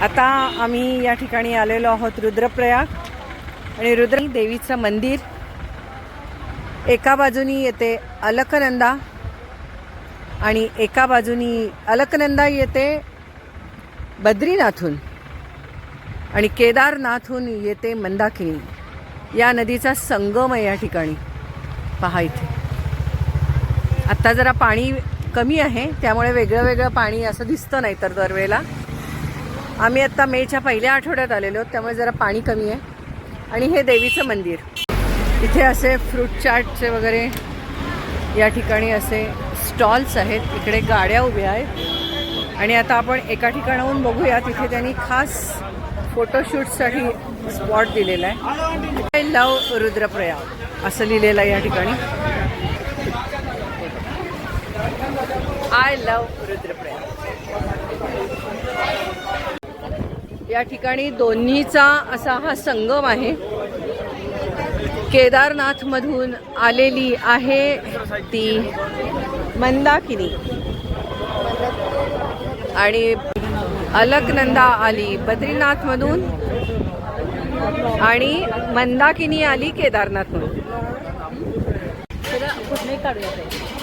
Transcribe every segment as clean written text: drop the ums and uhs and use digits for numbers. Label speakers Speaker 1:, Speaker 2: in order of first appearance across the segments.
Speaker 1: आता आम्ही या ठिकाणी आलेलो आहोत रुद्रप्रयाग आणि रुद्र देवीचं मंदिर. एका बाजूनी येते अलकनंदा आणि एका बाजूनी अलकनंदा येते बद्रीनाथहून आणि केदारनाथहून येते मंदाकिनी. या नदीचा संगम आहे या ठिकाणी. पहा इथे आत्ता जरा पाणी कमी आहे त्यामुळे वेगळं वेगळं पाणी असं दिसतं, नाही तर दरवेळेला. आम्ही आत्ता मेच्या पहिल्या आठवड्यात आलेलो आहोत त्यामुळे जरा पाणी कमी आहे. आणि हे देवीचं मंदिर. इथे असे फ्रूट चाटचे वगैरे या ठिकाणी असे स्टॉल्स आहेत. इकडे गाड्या उभ्या आहेत आणि आता आपण एका ठिकाणाहून बघूया. तिथे त्यांनी खास फोटोशूटसाठी स्पॉट दिलेला आहे. आय लव रुद्रप्रयाग असं लिहिलेलं आहे या ठिकाणी. I love Rudraprayag. या ठिकाणी दोन्हीचा असा हा संगम आहे. केदारनाथमधून आलेली आहे ती मंदाकिनी आणि अलकनंदा आली बद्रीनाथमधून आणि मंदाकिनी आली केदारनाथमधून.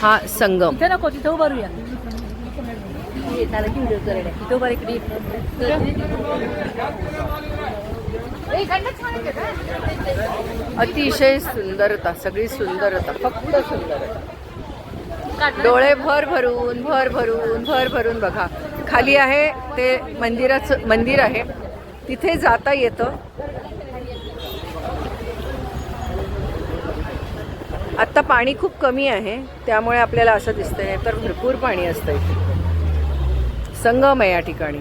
Speaker 1: हा संगम अतिशय सुंदरता, सगळी सुंदरता, फक्त सुंदरता. डोळे भर भरून बघा. खाली आहे ते मंदिर आहे, तिथे जाता येतं. आत्ता पाणी खूप कमी आहे त्यामुळे आपल्याला असं दिसतंय, नाही तर भरपूर पाणी असतं इथे. संगम आहे या ठिकाणी.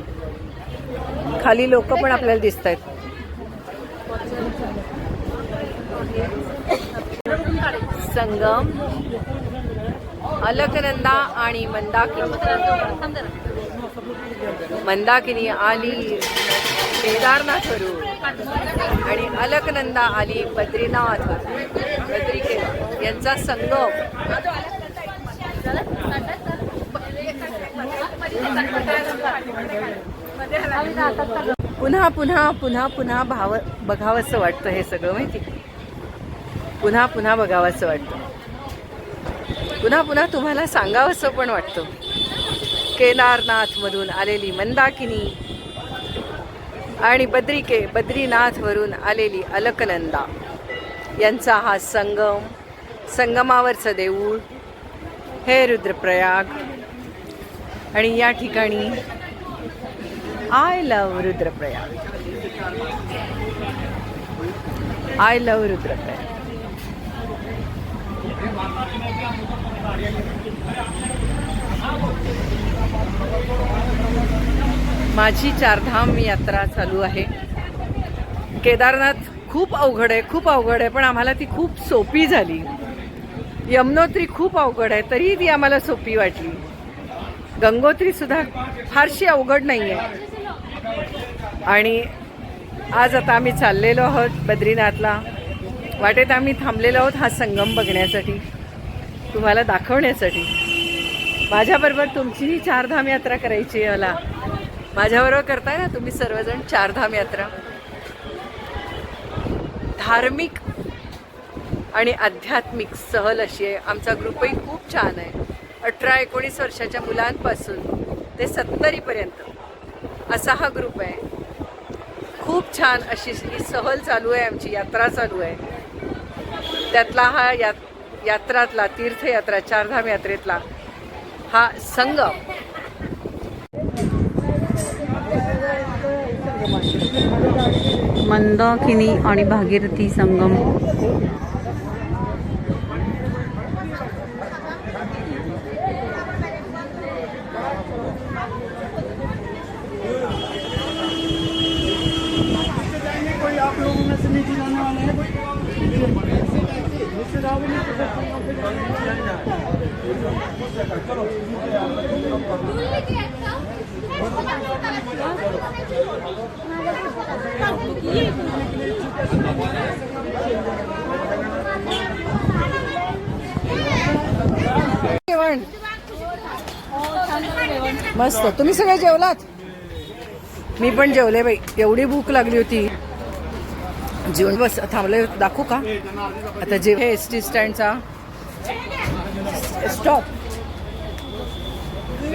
Speaker 1: खाली लोक पण आपल्याला दिसत आहेत. संगम, अलकनंदा आणि मंदाकिनी आली केदारनाथवरून आणि अलकनंदा आली बद्रीनाथवरून. बद्रीकेदार यांचा संगम. पुन्हा पुन्हा पुन्हा पुन्हा बघावंसं वाटतं हे सगळं, माहिती. पुन्हा पुन्हा बघावंसं वाटतं. पुन्हा पुन्हा तुम्हाला सांगावंसं पण वाटतं. केदारनाथमधून आलेली मंदाकिनी आणि बद्रीनाथवरून आलेली अलकनंदा यांचा हा संगम. संगमावरचं देऊळ हे रुद्रप्रयाग. आणि या ठिकाणी I love Rudraprayag. I love Rudraprayag. माझी चारधाम यात्रा चालू आहे. केदारनाथ खूप अवघड आहे पण आम्हाला ती खूप सोपी झाली. यमुनोत्री खूप अवघड आहे तरी ती आम्हाला सोपी वाटली. गंगोत्री सुद्धा फारशी अवघड नाही आहे. आणि आज आता आम्ही चाललेलो आहोत बद्रीनाथला. वाटेत आम्ही थांबलेलो आहोत हा संगम बघण्यासाठी, तुम्हाला दाखवण्यासाठी. माझ्याबरोबर तुमचीही चारधाम यात्रा करायची आहे मला. माझ्याबरोबर करताय ना तुम्ही सर्वजण चारधाम यात्रा. धार्मिक आणि आध्यात्मिक सहल अशी आहे. आमचा ग्रुपही खूप छान आहे. 18-19 वर्षाच्या मुलांपासून ते 70पर्यंत असा हा ग्रुप आहे. खूप छान अशी ही सहल चालू आहे, आमची यात्रा चालू आहे. त्यातला हा यात्रातला तीर्थयात्रा, चारधाम यात्रेतला हा संगम. मंदाकिनी आणि भागीरथी संगम. मस्त. तुम्ही सगळे जेवलात? मी पण जेवले बाई, एवढी भूक लागली होती. जेवण बस थांबले. दाखवू का आता जे हे एस टी स्टँडचा स्टॉप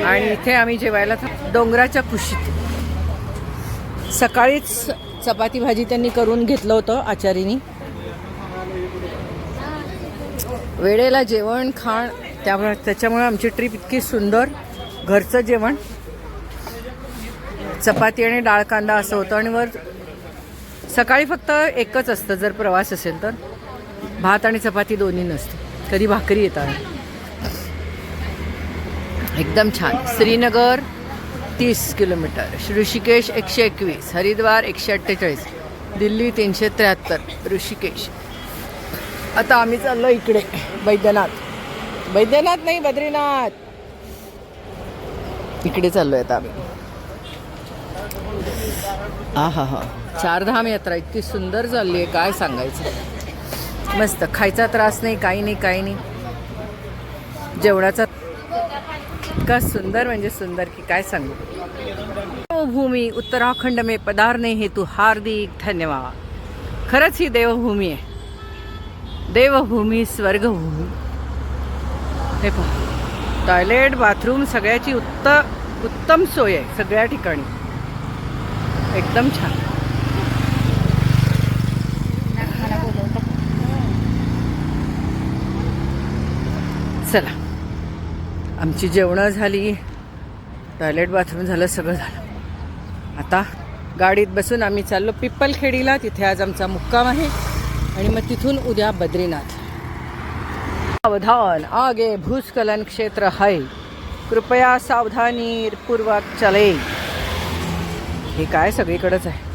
Speaker 1: आणि इथे आम्ही जेवायला डोंगराच्या कुशीत. सकाळीच चपाती भाजी त्यांनी करून घेतलं होतं आचारीनी. वेळेला जेवण खाण त्याच्यामुळे आमची ट्रिप इतकी सुंदर. घरचं जेवण, चपाती आणि डाळ कांदा असं होतं. आणि वर सकाळी फक्त एकच असतं जर प्रवास असेल तर, भात आणि चपाती दोन्ही नसते. कधी भाकरी येतात. एकदम छान. श्रीनगर 30 किलोमीटर, ऋषिकेश 121, हरिद्वार 148, दिल्ली 373, ऋषिकेश. आता आम्ही चाललो इकडे बैद्यनाथ नाही, बद्रीनाथ. इकडे चाललोय आता आम्ही. हा 4 धाम यात्रा इतकी सुंदर चालली आहे, काय सांगायचं. मस्त, खायचा त्रास नाही, काही नाही. जेवणाचा इतका सुंदर म्हणजे सुंदर की काय सांगू. देवभूमी उत्तराखंड में पधारने हेतु हार्दिक धन्यवाद. खरंच ही देवभूमी आहे. देवभूमी, स्वर्गभूमी. हे पहा, टॉयलेट बाथरूम सगळ्याची उत्तम सोय आहे सगळ्या ठिकाणी. एकदम छान. चला, आमची जेवणं झाली, टॉयलेट बाथरूम झालं, सगळं झालं. आता गाडीत बसून आम्ही चाललो पिप्पलखेडीला. तिथे आज आमचा मुक्काम आहे आणि मग तिथून उद्या बद्रीनाथ. सावधान, आगे भूस्खलन क्षेत्र है, कृपया सावधानी पूर्वक चले. हे काय सगळीकडेच आहे.